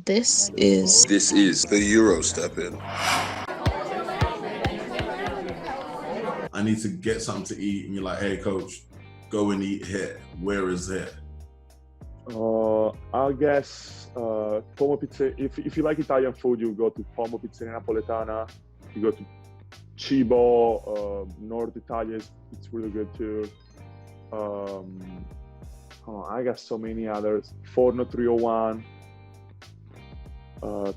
This is the EuroStepping. I need to get something to eat, and you're like, hey, coach, go and eat here. Where is here? I guess Pomo Pizza. If you like Italian food, you go to Pomo Pizzeria Napoletana. You go to Cibo, North Italia. It's really good too. I got so many others. Forno 301.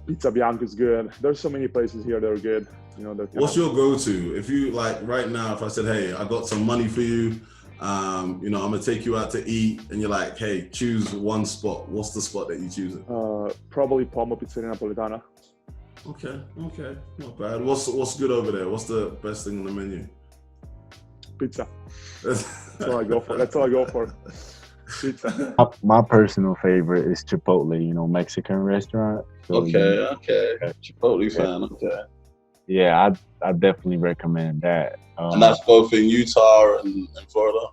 Pizza Bianco is good. There's so many places here that are good. You know, what's your go-to? If you like right now, if I said, hey, I got some money for you, you know, I'm gonna take you out to eat, and you're like, hey, choose one spot. What's the spot that you choose? Probably Pomo Pizzeria Napoletana. Okay, not bad. What's good over there? What's the best thing on the menu? Pizza. That's all I go for. Pizza. My personal favorite is Chipotle, you know, Mexican restaurant. So, Okay. Chipotle fan. Okay. Yeah, I definitely recommend that. And that's both in Utah and Florida.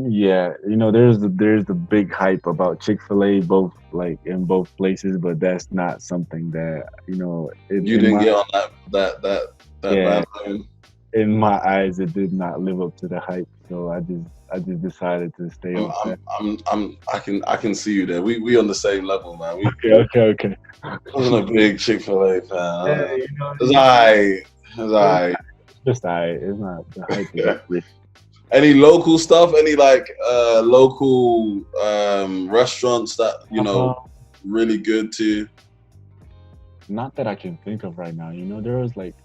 Yeah, you know, there's the big hype about Chick-Fil-A, both like in both places, but that's not something that, you know, You didn't get on that bandwagon. In my eyes, it did not live up to the hype, so I just decided to stay on that. I can see you there. We on the same level, man. Okay. I'm a big Chick-fil-A fan. Yeah, you know, It's alright. Just alright. It's not the hype. Any local stuff? Any like local restaurants that you know really good too? Not that I can think of right now. You know, there was like,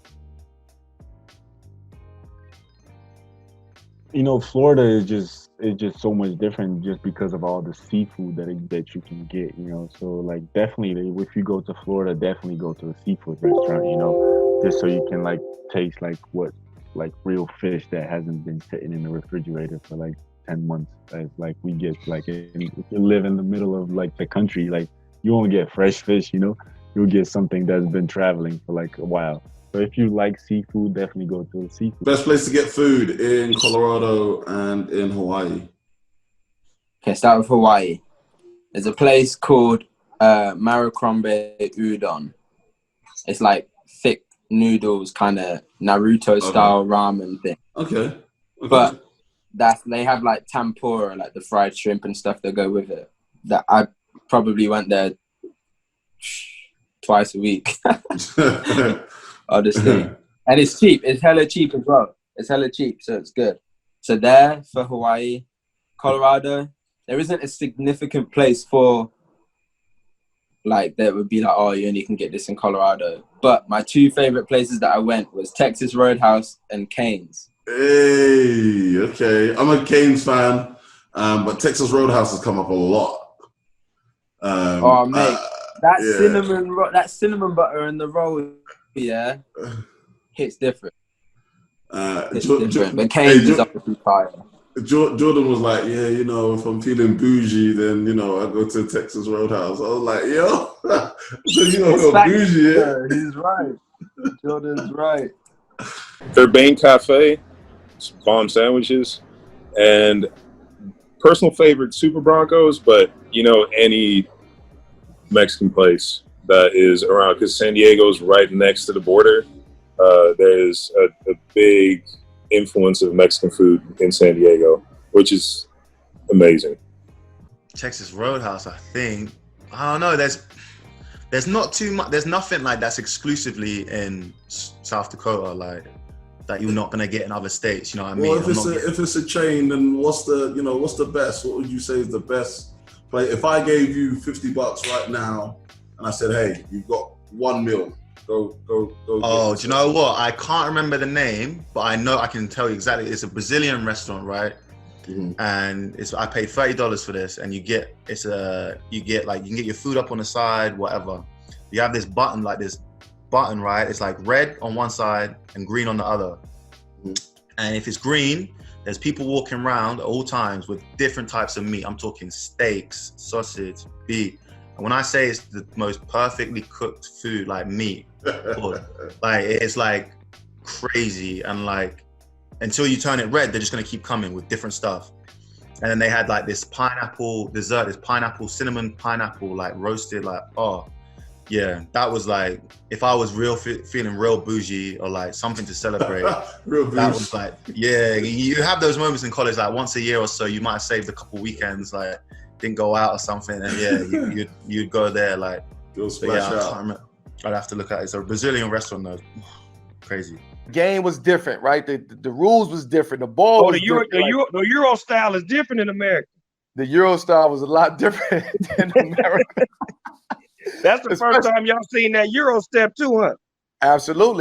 you know, Florida is just so much different just because of all the seafood that you can get, you know. So like definitely if you go to Florida, definitely go to a seafood restaurant, you know, just so you can like taste like what like real fish that hasn't been sitting in the refrigerator for like 10 months. As like we get like if you live in the middle of like the country, like you won't get fresh fish, you know. You'll get something that's been traveling for like a while. So if you like seafood, definitely go to the seafood. Best place to get food in Colorado and in Hawaii? Okay, start with Hawaii. There's a place called Maricrombe Udon. It's like thick noodles, kind of Naruto style ramen thing. Okay. But they have like tempura, like the fried shrimp and stuff that go with it. That I probably went there twice a week. Honestly. And it's cheap. It's hella cheap as well. It's hella cheap, so it's good. So there for Hawaii. Colorado, there isn't a significant place for like that would be like, oh, you only can get this in Colorado. But my two favorite places that I went was Texas Roadhouse and Cane's. Hey, okay. I'm a Cane's fan, but Texas Roadhouse has come up a lot. Oh, mate, that cinnamon butter in the roll, yeah, hits different. But Cane's is obviously fire. Jordan was like, yeah, you know, if I'm feeling bougie, then, you know, I go to Texas Roadhouse. I was like, yo, so you don't feel bougie, yeah? He's right. Jordan's right. Urbane Cafe, bomb sandwiches, and personal favorite Super Broncos, but, you know, any Mexican place that is around, because San Diego's right next to the border. There's a big influence of Mexican food in San Diego, which is amazing. Texas Roadhouse, I think. I don't know. There's not too much. There's nothing like that's exclusively in South Dakota, like that you're not gonna get in other states. You know what I mean? Well, if it's a chain, then what's the best? What would you say is the best place? If I gave you $50 right now, and I said, hey, you've got 1 meal. Go. Oh, do you know what? I can't remember the name, but I know I can tell you exactly. It's a Brazilian restaurant, right? Mm-hmm. And I paid $30 for this, and you can get your food up on the side, whatever. You have this button, right? It's like red on one side and green on the other. Mm-hmm. And if it's green, there's people walking around at all times with different types of meat. I'm talking steaks, sausage, beef. And when I say it's the most perfectly cooked food, like meat, like it's like crazy, and like until you turn it red, they're just gonna keep coming with different stuff. And then they had like this pineapple dessert, this cinnamon pineapple, like roasted, like Yeah, that was like, if I was feeling real bougie or like something to celebrate, Real bougie. that was like, yeah, you have those moments in college, like once a year or so, you might have saved a couple weekends, like didn't go out or something, and yeah, you'd go there, like, Go but splash yeah, I out. can't remember. I'd have to look at it. It's a Brazilian restaurant though. Crazy. Game was different, right? The rules was different. The ball was the Euro, different. the Euro style is different in America. The Euro style was a lot different than America. That's the first time y'all seen that Euro step too, huh? Absolutely.